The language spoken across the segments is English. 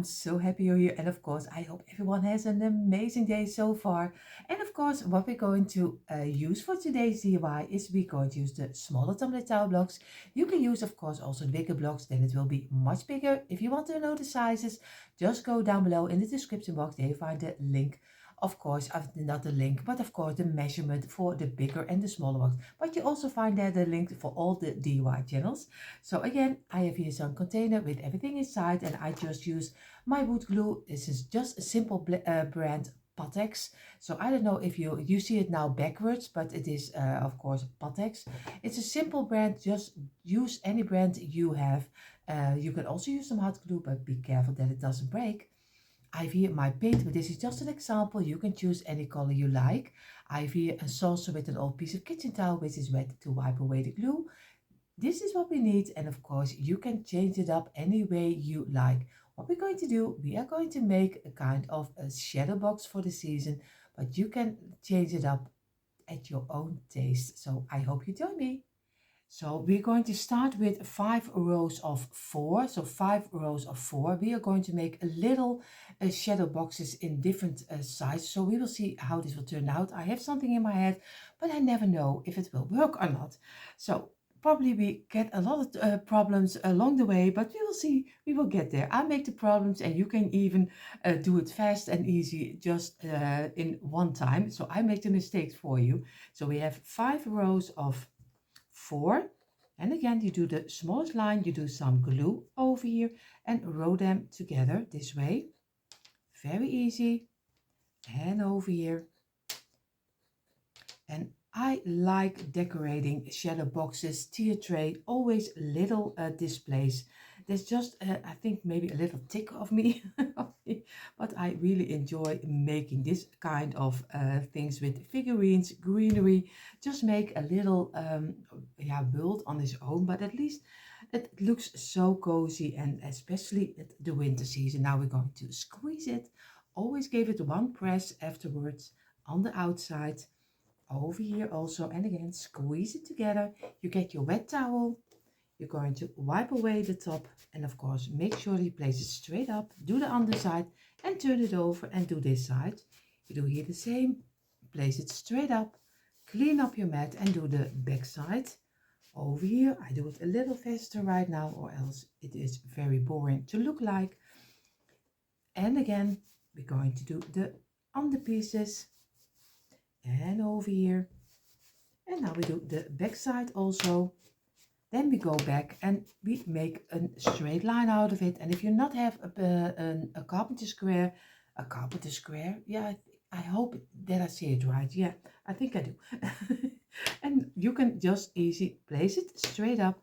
I'm so happy you're here. And of course, I hope everyone has an amazing day so far. And of course, what we're going to use for today's DIY is we're going to use the smaller tumbler towel blocks. You can use, of course, also the bigger blocks. Then it will be much bigger. If you want to know the sizes, just go down below in the description box. There you find the link. Of course, not the link, but of course the measurement for the bigger and the smaller ones. But you also find there the link for all the DIY channels. So again, I have here some container with everything inside, and I just use my wood glue. This is just a simple brand Patex. So I don't know if you see it now backwards, but it is of course Patex. It's a simple brand. Just use any brand you have. You can also use some hot glue, but be careful that it doesn't break. I have here my paint, but this is just an example. You can choose any color you like. I have here a saucer with an old piece of kitchen towel, which is wet to wipe away the glue. This is what we need, and of course you can change it up any way you like. What we're going to do, we are going to make a kind of a shadow box for the season, but you can change it up at your own taste. So I hope you join me. So we're going to start with 5 rows of 4. So 5 rows of 4. We are going to make a little shadow boxes in different sizes. So we will see how this will turn out. I have something in my head, but I never know if it will work or not. So probably we get a lot of problems along the way, but we will see. We will get there. I make the problems, and you can even do it fast and easy just in one time. So I make the mistakes for you. So we have 5 rows of 4, and again you do the smallest line, you do some glue over here and row them together this way. Very easy. And over here. And I like decorating shadow boxes, tier tray, always little displays. There's just, I think maybe a little tick of me, but I really enjoy making this kind of things with figurines, greenery. Just make a little world on its own, but at least it looks so cozy, and especially at the winter season. Now we're going to squeeze it. Always give it one press afterwards on the outside. Over here also, and again squeeze it together. You get your wet towel, you're going to wipe away the top, and of course make sure you place it straight up. Do the underside and turn it over, and do this side. You do here the same, place it straight up, clean up your mat, and do the back side. Over here I do it a little faster right now, or else it is very boring to look like. And again we're going to do the under pieces. And over here, and now we do the back side also. Then we go back and we make a straight line out of it. And if you not have a carpenter square, yeah, I hope that I say it right. Yeah, I think I do. And you can just easy place it straight up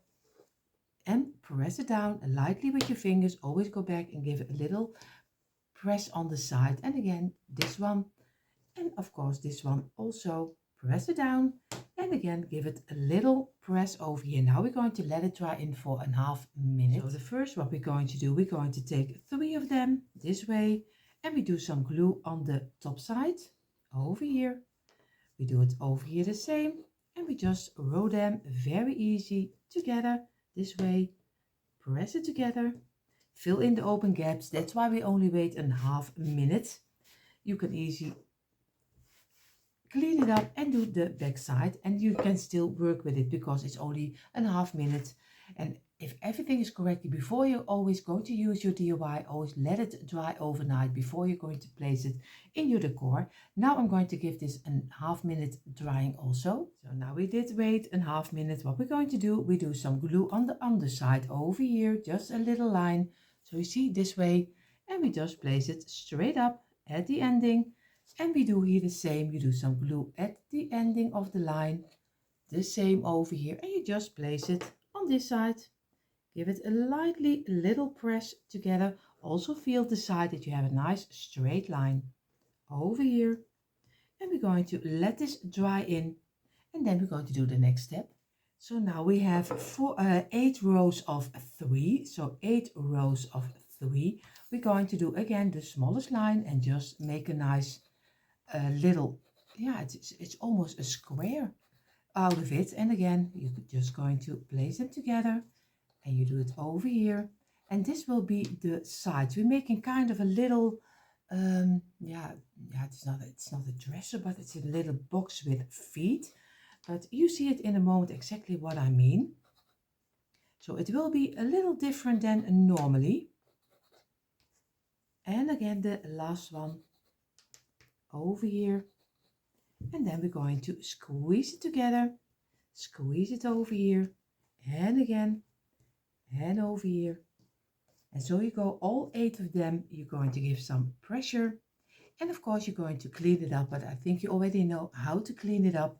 and press it down lightly with your fingers. Always go back and give it a little press on the side. And again, this one. And of course this one also, press it down, and again give it a little press over here. Now we're going to let it dry in for a half minute. So the first what we're going to do, we're going to take 3 of them this way, and we do some glue on the top side over here. We do it over here the same, and we just roll them very easy together this way. Press it together, fill in the open gaps. That's why we only wait a half minute. You can easily clean it up and do the back side, and you can still work with it because it's only a half minute. And if everything is correctly, before you're always going to use your DIY, always let it dry overnight before you're going to place it in your decor. Now I'm going to give this a half minute drying also. So now we did wait a half minute. What we're going to do, we do some glue on the underside over here, just a little line. So you see this way, and we just place it straight up at the ending. And we do here the same. You do some glue at the ending of the line, the same over here, and you just place it on this side. Give it a lightly little press together. Also feel the side that you have a nice straight line over here. And we're going to let this dry in, and then we're going to do the next step. So now we have 8 rows of 3. So 8 rows of 3. We're going to do again the smallest line and just make a nice little, yeah, it's almost a square out of it. And again, you're just going to place them together, and you do it over here, And this will be the sides. We're making kind of a little, it's not a dresser, but it's a little box with feet. But you see it in a moment exactly what I mean. So it will be a little different than normally. And again, the last one over here. And then we're going to squeeze it together, squeeze it over here, and again, and over here. And so you go all 8 of them, you're going to give some pressure. And of course, you're going to clean it up, but I think you already know how to clean it up.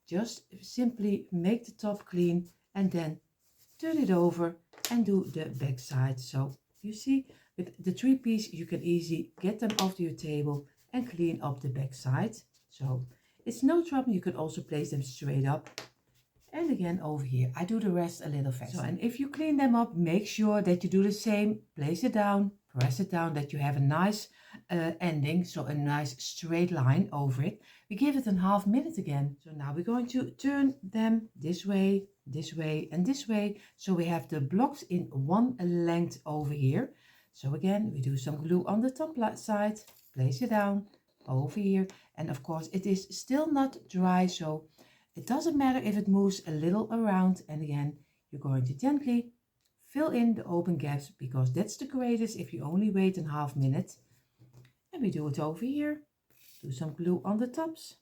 Just simply make the top clean and then turn it over and do the back side. So you see, with the 3-piece, you can easily get them off your table and clean up the back side. So it's no trouble. You can also place them straight up. And again over here, I do the rest a little faster. So, and if you clean them up, make sure that you do the same. Place it down, press it down, that you have a nice ending. So a nice straight line over it. We give it a half minute again. So now we're going to turn them this way, and this way. So we have the blocks in one length over here. So again, we do some glue on the top side, place it down over here. And of course, it is still not dry, so it doesn't matter if it moves a little around. And again, you're going to gently fill in the open gaps, because that's the greatest if you only wait a half minute. And we do it over here. Do some glue on the tops.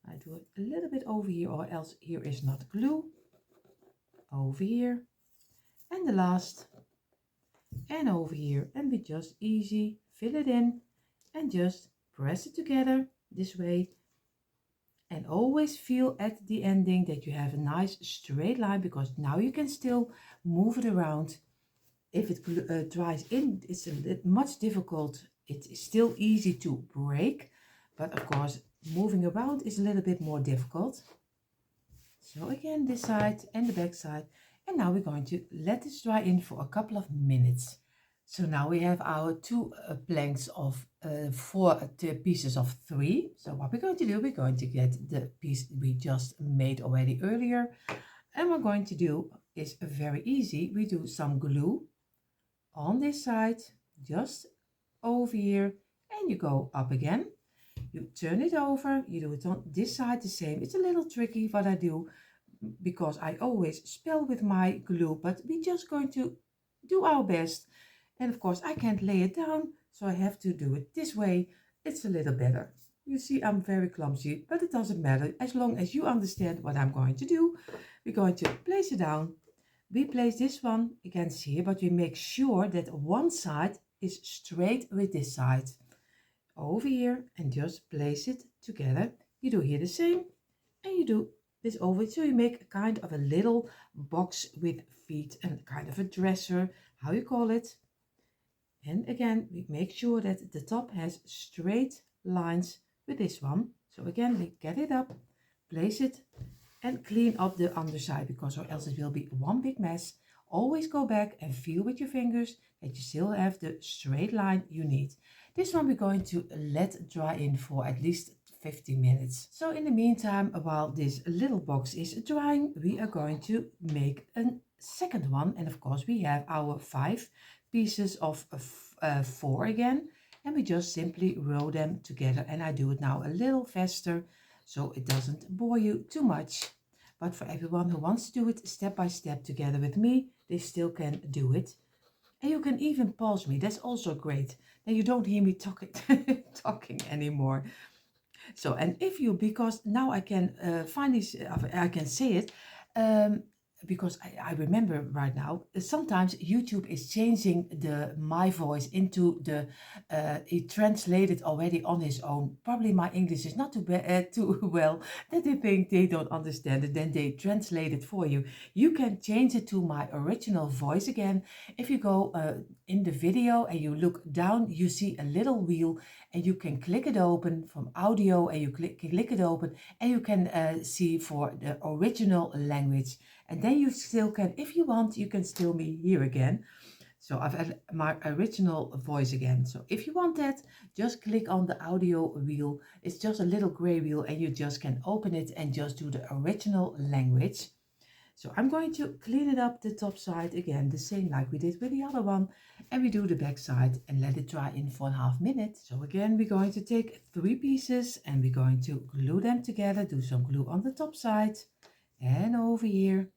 I do it a little bit over here, or else here is not glue. Over here. And the last. And over here. And we just easy fill it in and just press it together this way. And always feel at the ending that you have a nice straight line, because now you can still move it around. If it dries in, it's a bit much difficult. It is still easy to break, but of course moving around is a little bit more difficult. So again, this side and the back side. And now we're going to let this dry in for a couple of minutes. So now we have our 2 planks of 4 pieces of 3. So what we're going to do, we're going to get the piece we just made already earlier. And what we're going to do is very easy. We do some glue on this side, just over here, and you go up again. You turn it over, you do it on this side the same. It's a little tricky what I do, because I always spell with my glue, but we're just going to do our best. And of course, I can't lay it down, so I have to do it this way. It's a little better. You see, I'm very clumsy, but it doesn't matter. As long as you understand what I'm going to do, we're going to place it down. We place this one against here, but we make sure that one side is straight with this side. Over here, and just place it together. You do here the same, and you do this over. So you make a kind of a little box with feet and kind of a dresser, how you call it. And again, we make sure that the top has straight lines with this one. So again, we get it up, place it, and clean up the underside, because or else it will be one big mess. Always go back and feel with your fingers that you still have the straight line you need. This one we're going to let dry in for at least 50 minutes. So in the meantime, while this little box is drying, we are going to make a second one. And of course, we have our 5 pieces of 4 again, and we just simply roll them together. And I do it now a little faster, so it doesn't bore you too much. But for everyone who wants to do it step by step together with me, they still can do it. And you can even pause me. That's also great. Then you don't hear me talking anymore. So, and if you, because now I can finally, I can say it, because I remember right now, sometimes YouTube is changing my voice into the, it translated already on his own. Probably my English is not too well, that they think they don't understand it, then they translate it for you. You can change it to my original voice again. If you go in the video and you look down, you see a little wheel, and you can click it open from audio, and you click it open, and you can see for the original language. And then you still can, if you want, you can still me here again. So I've had my original voice again. So if you want that, just click on the audio wheel. It's just a little gray wheel, and you just can open it and just do the original language. So I'm going to clean it up the top side again, the same like we did with the other one. And we do the back side and let it dry in for a half minute. So again, we're going to take 3 pieces and we're going to glue them together. Do some glue on the top side and over here.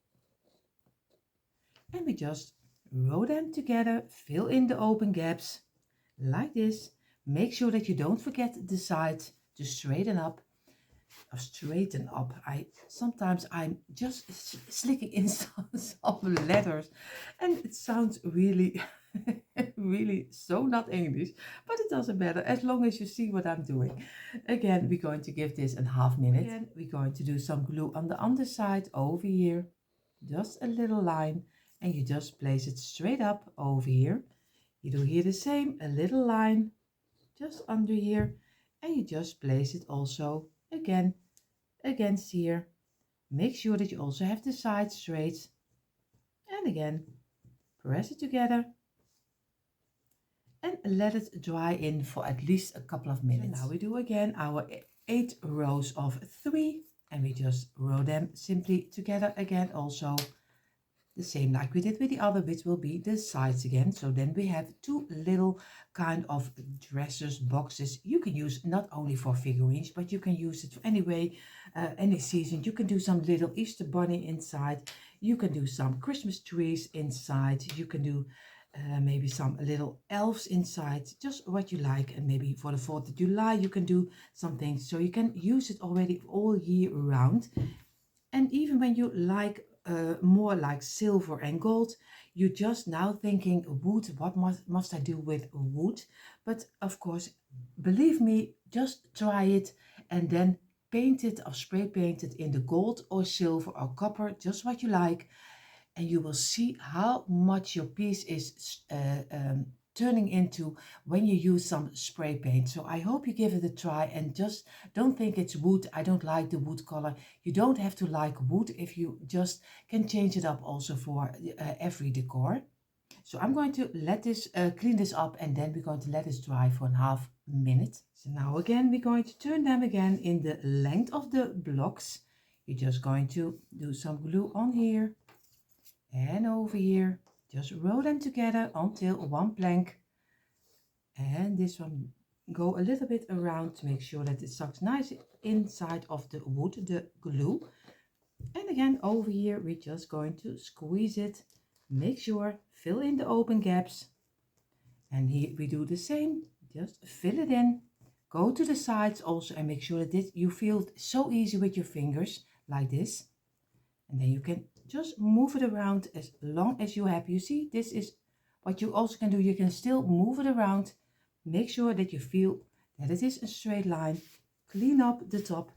And we just roll them together, fill in the open gaps like this. Make sure that you don't forget the sides to straighten up. Sometimes I'm just slicking in some letters and it sounds really really so not English, but it doesn't matter as long as you see what I'm doing. Again, we're going to give this a half minute. Again, we're going to do some glue on the underside over here, just a little line, and you just place it straight up over here. You do here the same, a little line just under here, and you just place it also again against here. Make sure that you also have the sides straight, and again press it together and let it dry in for at least a couple of minutes. So now we do again our 8 rows of 3 and we just row them simply together again, also the same like we did with the other, which will be the sides again. So then we have 2 little kind of dressers, boxes. You can use not only for figurines, but you can use it for any season. You can do some little Easter bunny inside. You can do some Christmas trees inside. You can do maybe some little elves inside, just what you like. And maybe for the 4th of July, you can do something. So you can use it already all year round. And even when you like more like silver and gold, you're just now thinking wood, what must I do with wood? But of course, believe me, just try it and then paint it or spray paint it in the gold or silver or copper, just what you like. And you will see how much your piece is turning into when you use some spray paint. So I hope you give it a try and just don't think it's wood. I don't like the wood color. You don't have to like wood if you just can change it up also for every decor. So I'm going to let this clean this up and then we're going to let this dry for a half minute. So now again we're going to turn them again in the length of the blocks. You're just going to do some glue on here and over here. Just roll them together until one plank, and this one go a little bit around to make sure that it sucks nice inside of the wood, the glue. And again over here we're just going to squeeze it, make sure fill in the open gaps, and here we do the same, just fill it in, go to the sides also and make sure that you feel it so easy with your fingers like this, and then you can just move it around as long as you have. You see, this is what you also can do. You can still move it around. Make sure that you feel that it is a straight line. Clean up the top.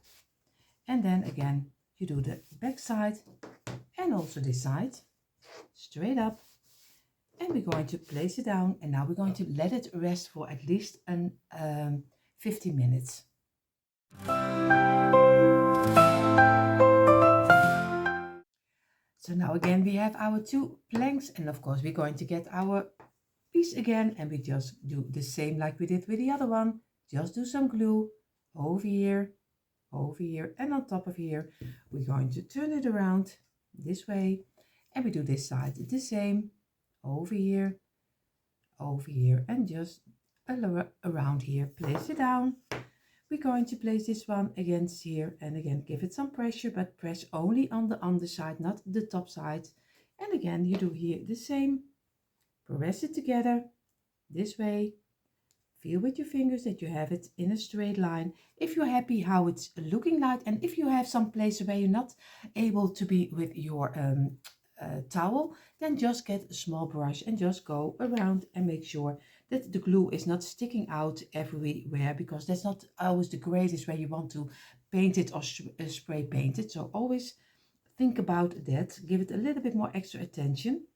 And then again, you do the back side and also this side. Straight up. And we're going to place it down. And now we're going to let it rest for at least 15 minutes. So now again we have our 2 planks, and of course we're going to get our piece again, and we just do the same like we did with the other one. Just do some glue over here, and on top of here. We're going to turn it around this way, and we do this side the same, over here, and just around here. Place it down. We're going to place this one against here, and again give it some pressure, but press only on the underside, not the top side. And again you do here the same, press it together this way, feel with your fingers that you have it in a straight line. If you're happy how it's looking like, and if you have some place where you're not able to be with your towel, then just get a small brush and just go around and make sure that the glue is not sticking out everywhere, because that's not always the greatest way you want to paint it or spray paint it. So always think about that, give it a little bit more extra attention,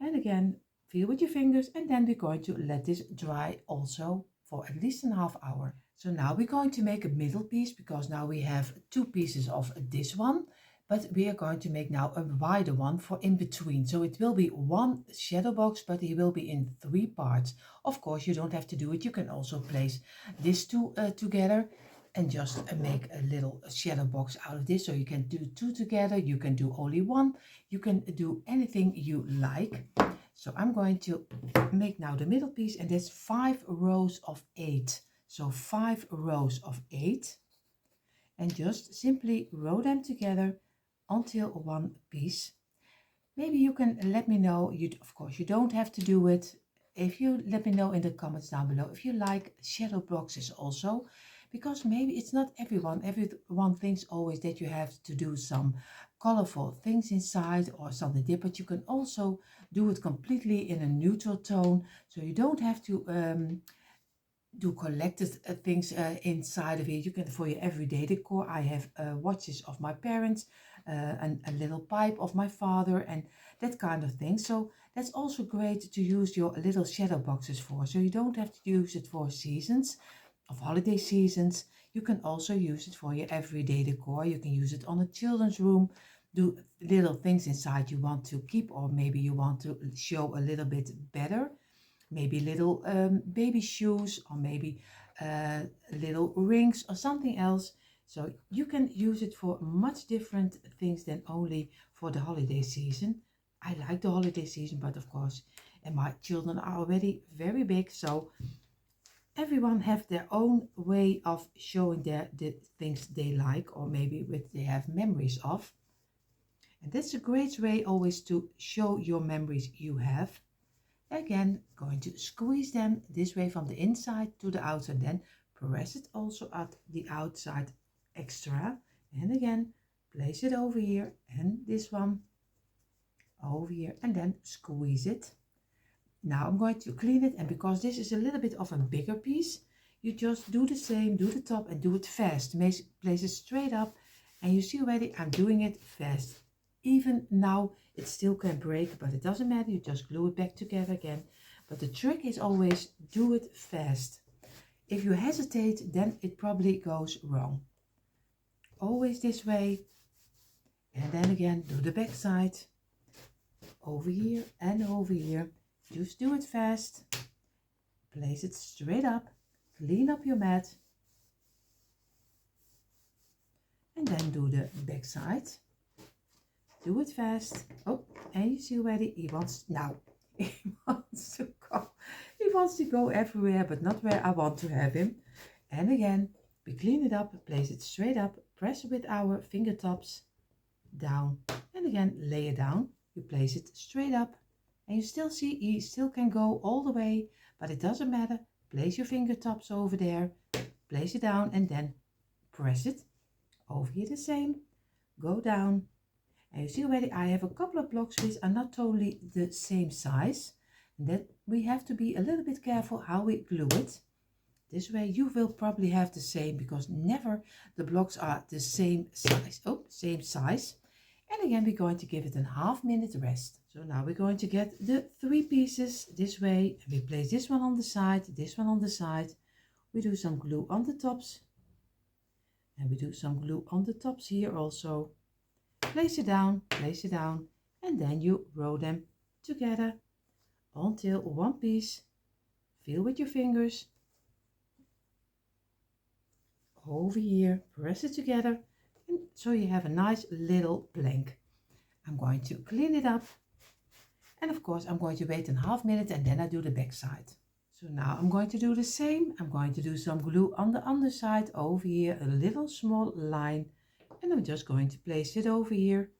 and again feel with your fingers, and then we're going to let this dry also for at least a half hour. So now we're going to make a middle piece, because now we have 2 pieces of this one, but we are going to make now a wider one for in between. So it will be 1 shadow box, but it will be in 3 parts. Of course, you don't have to do it. You can also place these 2 together. and just make a little shadow box out of this. So you can do two together, you can do only one, you can do anything you like. So I'm going to make now the middle piece, and that's 5 rows of 8. So 5 rows of 8, and just simply row them together until one piece. Maybe you can let me know, of course you don't have to do it. If you let me know in the comments down below if you like shadow boxes also, because maybe it's not everyone thinks always that you have to do some colorful things inside or something different, but you can also do it completely in a neutral tone, so you don't have to do collected things inside of it. You can, for your everyday decor, I have watches of my parents, and a little pipe of my father, and that kind of thing. So that's also great to use your little shadow boxes for. So you don't have to use it for seasons, of holiday seasons. You can also use it for your everyday decor. You can use it on a children's room, do little things inside you want to keep, or maybe you want to show a little bit better. Maybe little baby shoes, or maybe little rings or something else. So you can use it for much different things than only for the holiday season. I like the holiday season, but of course, and my children are already very big, so everyone have their own way of showing the things they like, or maybe what they have memories of. And that's a great way always to show your memories you have. Again, going to squeeze them this way from the inside to the outside, then press it also at the outside extra, and again place it over here, and this one over here, and then squeeze it. Now I'm going to clean it, and because this is a little bit of a bigger piece, you just do the same, do the top and do it fast. Place it straight up, and you see already I'm doing it fast. Even now it still can break, but it doesn't matter, you just glue it back together again. But the trick is always do it fast. If you hesitate, then it probably goes wrong. Always this way, and then again do the back side, over here and over here. Just do it fast, place it straight up, clean up your mat, and then do the back side. Do it fast. Oh, and you see already he wants now. He wants to go. He wants to go everywhere, but not where I want to have him. And again, we clean it up, place it straight up, press with our fingertips down, and again lay it down. You place it straight up, and you still see he still can go all the way, but it doesn't matter. Place your fingertips over there, place it down, and then press it. Over here the same. Go down. And you see already I have a couple of blocks which are not totally the same size. And that we have to be a little bit careful how we glue it. This way you will probably have the same, because never the blocks are the same size. Oh, same size. And again we're going to give it a half-minute rest. So now we're going to get the 3 pieces this way. And we place this one on the side, this one on the side. We do some glue on the tops. And we do some glue on the tops here also. Place it down, and then you roll them together until one piece. Feel with your fingers. Over here, press it together, and so you have a nice little blank. I'm going to clean it up, and of course I'm going to wait a half-minute, and then I do the back side. So now I'm going to do the same. I'm going to do some glue on the underside over here, a little small line. And I'm just going to place it over here.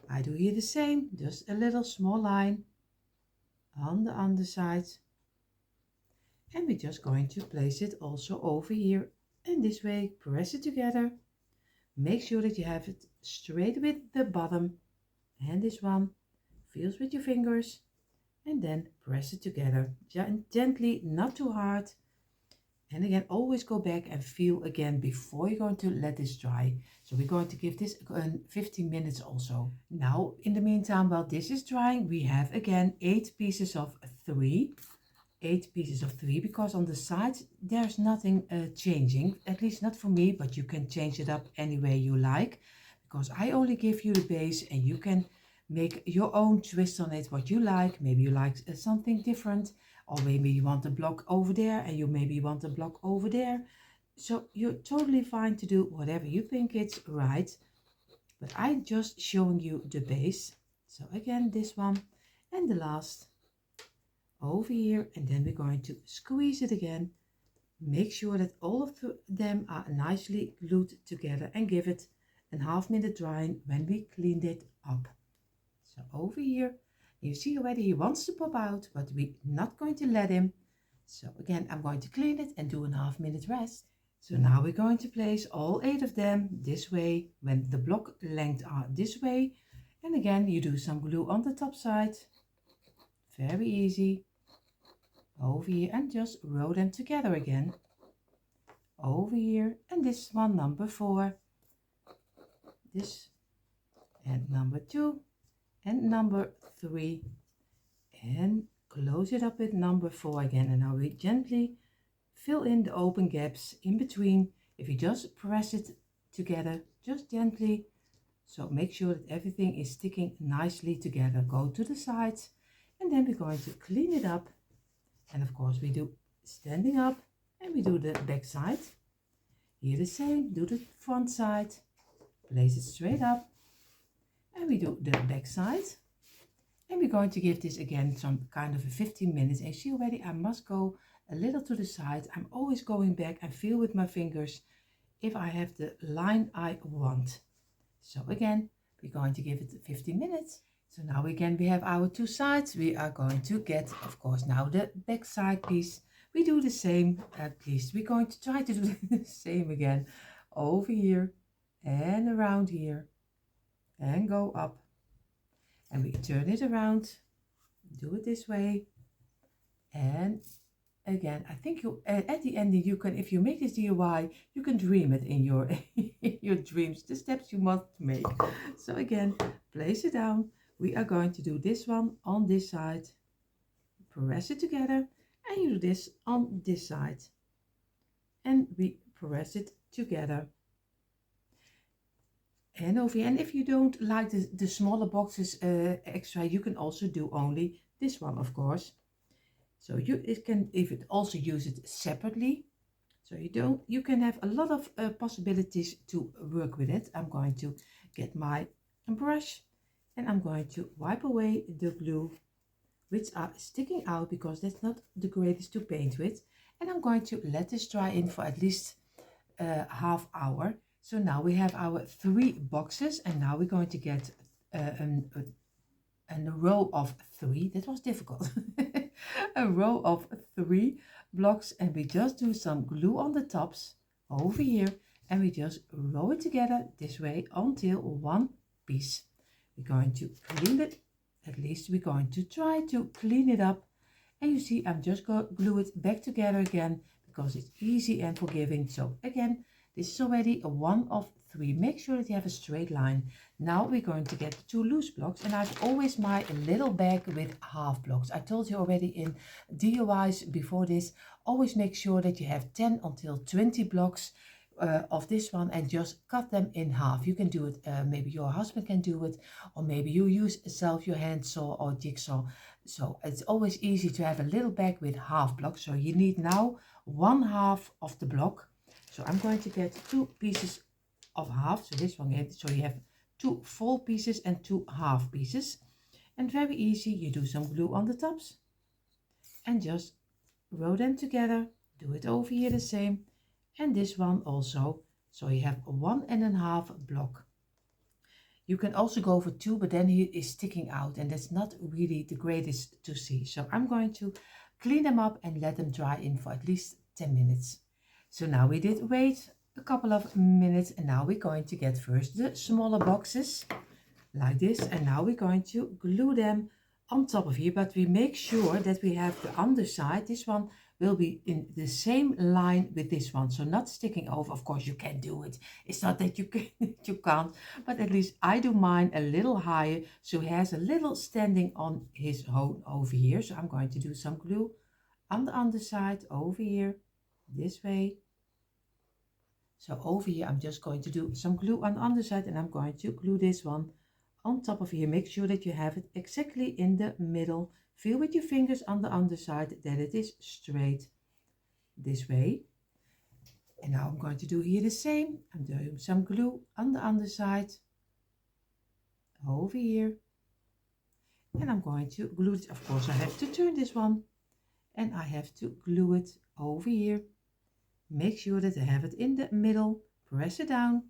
I do here the same, just a little small line on the underside. And we're just going to place it also over here. And this way, press it together. Make sure that you have it straight with the bottom. And this one, feels with your fingers. And then press it together. Gently, not too hard. And again, always go back and feel again before you're going to let this dry. So we're going to give this 15 minutes also. Now, in the meantime, while this is drying, we have again 8 pieces of 3. 8 pieces of 3, because on the sides there's nothing changing, at least not for me, but you can change it up any way you like, because I only give you the base and you can make your own twist on it, what you like. Maybe you like something different, or maybe you want a block over there and you maybe want a block over there. So you're totally fine to do whatever you think it's right, but I'm just showing you the base. So again, this one and the last over here, and then we're going to squeeze it again. Make sure that all of them are nicely glued together and give it a half-minute drying when we cleaned it up. So over here, you see already he wants to pop out, but we're not going to let him. So again, I'm going to clean it and do a half-minute rest. So now we're going to place all 8 of them this way when the block length are this way. And again, you do some glue on the top side. Very easy. Over here and just roll them together again. Over here, and this one number 4. This and number 2 and number 3. And close it up with number 4 again. And now we gently fill in the open gaps in between. If you just press it together, just gently. So make sure that everything is sticking nicely together. Go to the sides and then we're going to clean it up. And of course we do standing up and we do the back side. Here the same, do the front side. Place it straight up. And we do the back side. And we're going to give this again some kind of a 15 minutes. And see already I must go a little to the side. I'm always going back and feel with my fingers if I have the line I want. So again, we're going to give it 15 minutes. So now again, we have our 2 sides. We are going to get, of course, now the back side piece. We do the same, at least we're going to try to do the same again. Over here and around here and go up. And we turn it around, do it this way. And again, I think you at the end you can, if you make this DIY, you can dream it in your in your dreams, the steps you must make. So again, place it down. We are going to do this one on this side. Press it together, and you do this on this side. And we press it together. And over here, and if you don't like the smaller boxes extra, you can also do only this one, of course. So it can even also use it separately. So you can have a lot of possibilities to work with it. I'm going to get my brush and I'm going to wipe away the glue which are sticking out because that's not the greatest to paint with. And I'm going to let this dry in for at least half hour. So now we have our 3 boxes and now we're going to get a row of 3. That was difficult. A row of 3 blocks, and we just do some glue on the tops over here and we just roll it together this way until one piece. We're going to clean it, at least we're going to try to clean it up. And you see I'm just going to glue it back together again because it's easy and forgiving. So again, this is already a 1 of 3. Make sure that you have a straight line. Now we're going to get the 2 loose blocks, and I've always my little bag with half blocks. I told you already in DIYs before this, always make sure that you have 10 until 20 blocks of this one and just cut them in half. You can do it, maybe your husband can do it, or maybe you use self your hand saw or jigsaw. So it's always easy to have a little bag with half blocks. So you need now 1/2 of the block. So I'm going to get 2 pieces of half. So this one, so you have 2 full pieces and 2 half pieces. And very easy, you do some glue on the tops and just roll them together. Do it over here the same. And this one also. So you have 1.5 block. You can also go for 2, but then he is sticking out and that's not really the greatest to see. So I'm going to clean them up and let them dry in for at least 10 minutes. So now we did wait a couple of minutes and now we're going to get first the smaller boxes like this, and now we're going to glue them on top of here, but we make sure that we have the underside. This one will be in the same line with this one, so not sticking over. Of course you can do it, it's not that you can you can't, but at least I do mine a little higher so he has a little standing on his own over here. So I'm going to do some glue on the underside over here this way. So over here I'm just going to do some glue on the underside and I'm going to glue this one on top of here. Make sure that you have it exactly in the middle. Feel with your fingers on the underside that it is straight this way. And now I'm going to do here the same. I'm doing some glue on the underside, over here. And I'm going to glue it. Of course, I have to turn this one. And I have to glue it over here. Make sure that I have it in the middle. Press it down.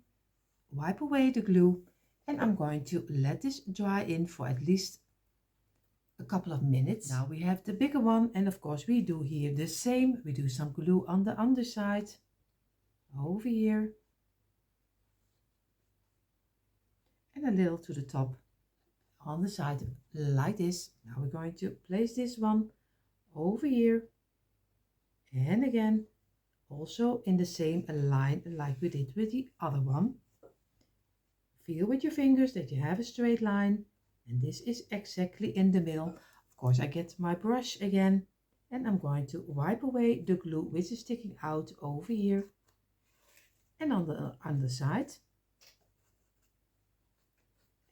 Wipe away the glue. And I'm going to let this dry in for at least a couple of minutes. Now we have the bigger one, and of course we do here the same. We do some glue on the underside, over here, and a little to the top on the side like this. Now we're going to place this one over here, and again also in the same line like we did with the other one. Feel with your fingers that you have a straight line, and this is exactly in the middle. Of course, I get my brush again, and I'm going to wipe away the glue which is sticking out over here and on the underside,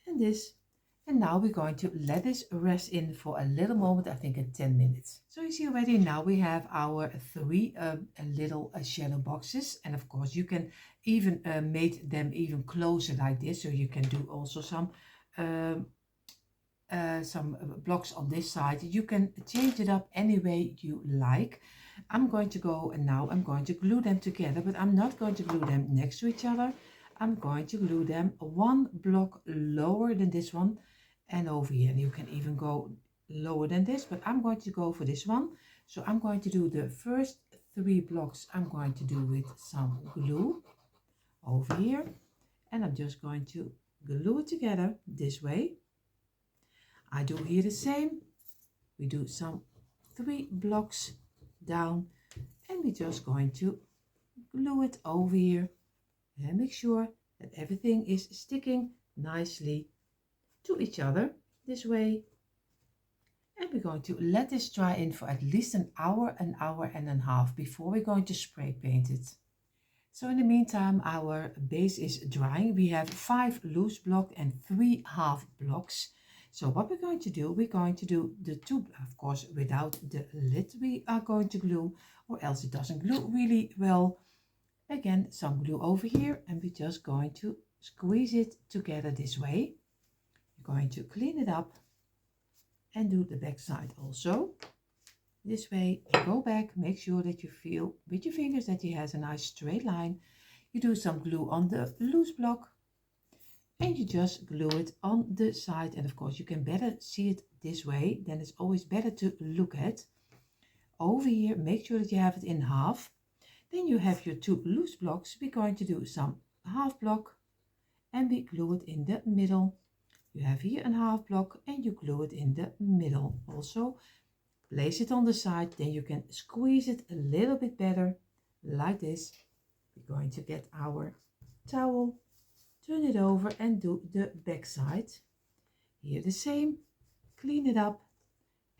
and this. And now we're going to let this rest in for a little moment, I think in 10 minutes. So you see already now we have our three little shadow boxes. And of course you can even make them even closer like this. So you can do also some blocks on this side. You can change it up any way you like. I'm going to go and now I'm going to glue them together, but I'm not going to glue them next to each other. I'm going to glue them one block lower than this one and over here. And you can even go lower than this, but I'm going to go for this one. So I'm going to do the first 3 blocks. I'm going to do with some glue over here, and I'm just going to glue it together this way. I do here the same. We do some 3 blocks down, and we're just going to glue it over here and make sure that everything is sticking nicely to each other this way. And we're going to let this dry in for at least an hour and a half before we're going to spray paint it. So in the meantime, our base is drying. We have 5 loose blocks and 3 half blocks. So what we're going to do the 2, of course, without the lid we are going to glue, or else it doesn't glue really well. Again, some glue over here, and we're just going to squeeze it together this way. You're going to clean it up and do the back side also. This way, you go back, make sure that you feel with your fingers that it has a nice straight line. You do some glue on the loose block, and you just glue it on the side. And of course, you can better see it this way, then it's always better to look at. Over here, make sure that you have it in half. Then you have your 2 loose blocks. We're going to do some half block, and we glue it in the middle. You have here a half block, and you glue it in the middle. Also, place it on the side, then you can squeeze it a little bit better, like this. We're going to get our towel, turn it over and do the back side. Here the same, clean it up,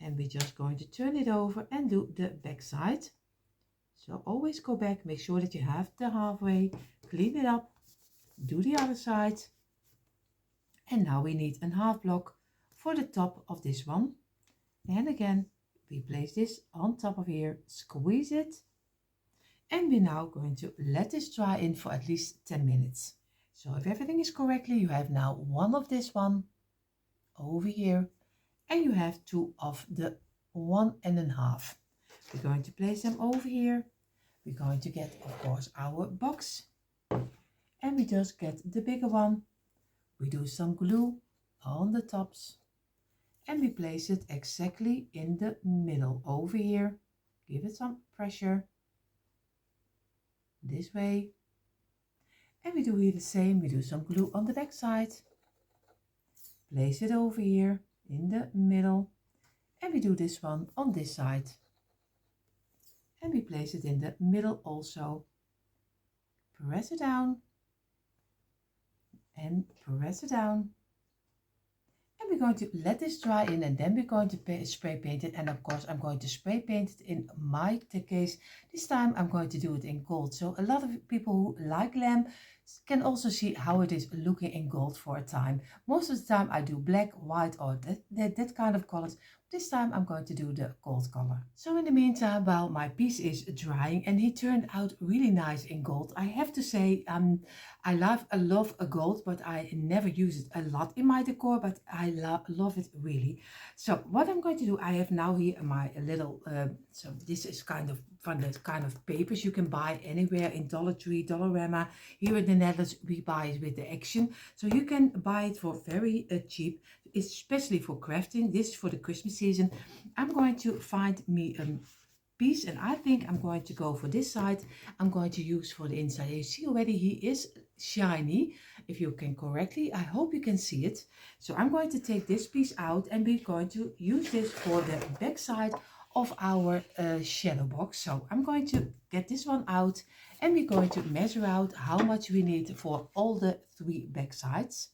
and we're just going to turn it over and do the back side. So always go back, make sure that you have the halfway, clean it up, do the other side. And now we need a half block for the top of this one. And again, we place this on top of here, squeeze it, and we're now going to let this dry in for at least 10 minutes. So if everything is correctly, you have now 1 of this one over here, and you have 2 of the 1.5. We're going to place them over here. We're going to get, of course, our box, and we just get the bigger one. We do some glue on the tops, and we place it exactly in the middle over here. Give it some pressure this way, and we do here the same. We do some glue on the back side, place it over here in the middle, and we do this one on this side, and we place it in the middle also. Press it down and press it down. And we're going to let this dry in, and then we're going to spray paint it. And of course, I'm going to spray paint it in my case. This time I'm going to do it in gold. So a lot of people who like lamp can also see how it is looking in gold for a time. Most of the time I do black, white, or that kind of colors. this time I'm going to do the gold color. So in the meantime, while my piece is drying, and he turned out really nice in gold, I have to say, I love a gold, but I never use it a lot in my decor, but I love it really. So what I'm going to do, I have now here my little, so this is kind of from the kind of papers you can buy anywhere in Dollar Tree, Dollarama. Here in the Netherlands, we buy it with the Action. So you can buy it for very cheap, especially for crafting. This is for the Christmas season. I'm going to find me a piece, and I think I'm going to go for this side. I'm going to use for the inside. You see already he is shiny, if you can correctly. I hope you can see it. So I'm going to take this piece out, and we're going to use this for the back side of our shadow box. So I'm going to get this one out, and we're going to measure out how much we need for all the 3 back sides.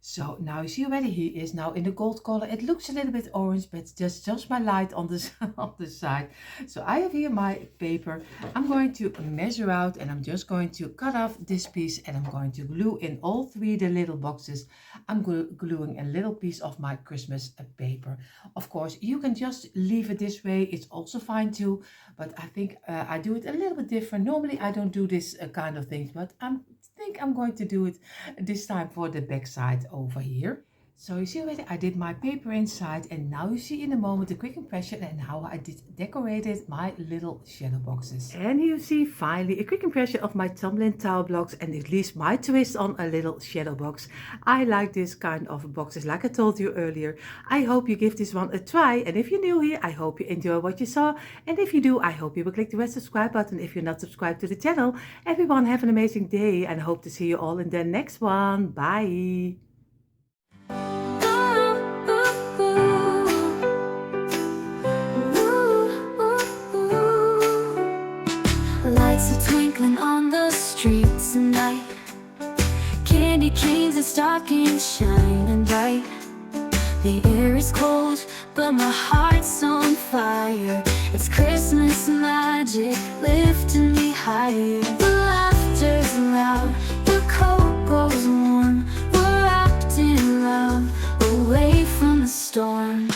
So now you see already he is now in the gold color. It looks a little bit orange, but it's just my light on the, on the side. So I have here my paper. I'm going to measure out, and I'm just going to cut off this piece, and I'm going to glue in all 3 the little boxes. I'm gluing a little piece of my Christmas paper. Of course, you can just leave it this way. It's also fine too, but I think I do it a little bit different. Normally I don't do this kind of things, but I think I'm going to do it this time for the back side over here. So you see already I did my paper inside, and now you see in a moment the quick impression and how I decorated my little shadow boxes. And you see finally a quick impression of my tumbling tile blocks, and at least my twist on a little shadow box. I like this kind of boxes, like I told you earlier. I hope you give this one a try, and if you're new here, I hope you enjoy what you saw, and if you do, I hope you will click the red subscribe button if you're not subscribed to the channel. Everyone have an amazing day, and I hope to see you all in the next one. Bye! Lights are twinkling on the streets tonight. Candy canes and stockings shining bright. The air is cold, but my heart's on fire. It's Christmas magic lifting me higher. The laughter's loud, the cocoa's warm. We're wrapped in love, away from the storm.